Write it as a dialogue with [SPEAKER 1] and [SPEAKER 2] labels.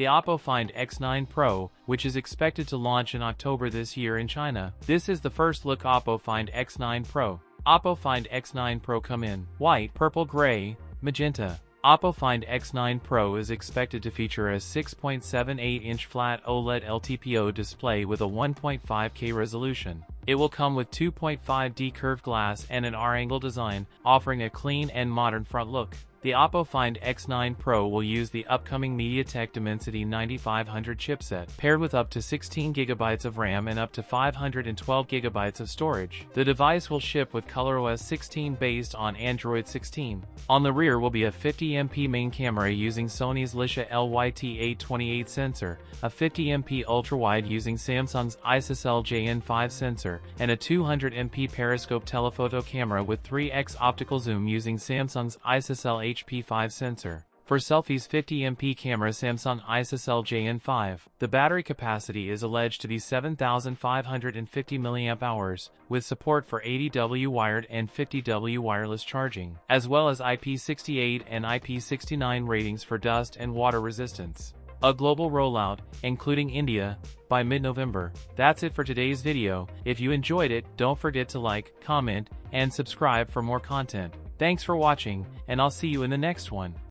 [SPEAKER 1] the Oppo Find X9 Pro, which is expected to launch in October this year in China. This is the first look Oppo Find X9 Pro. Oppo Find X9 Pro come in white, purple, gray, magenta. Oppo Find X9 Pro is expected to feature a 6.78-inch flat OLED LTPO display with a 1.5K resolution. It will come with 2.5D curved glass and an R-angle design, offering a clean and modern front look. The Oppo Find X9 Pro will use the upcoming MediaTek Dimensity 9500 chipset, paired with up to 16GB of RAM and up to 512GB of storage. The device will ship with ColorOS 16 based on Android 16. On the rear will be a 50MP main camera using Sony's Lisha LYT828 sensor, a 50MP ultrawide using Samsung's ISOCELL JN5 sensor, and a 200MP periscope telephoto camera with 3x optical zoom using Samsung's ISOCELL HP5 sensor. For selfies, 50MP camera Samsung ISOCELL JN5. The battery capacity is alleged to be 7,550 mAh, with support for 80W wired and 50W wireless charging, as well as IP68 and IP69 ratings for dust and water resistance. A global rollout, including India, by mid-November. That's it for today's video. If you enjoyed it, don't forget to like, comment, and subscribe for more content. Thanks for watching, and I'll see you in the next one.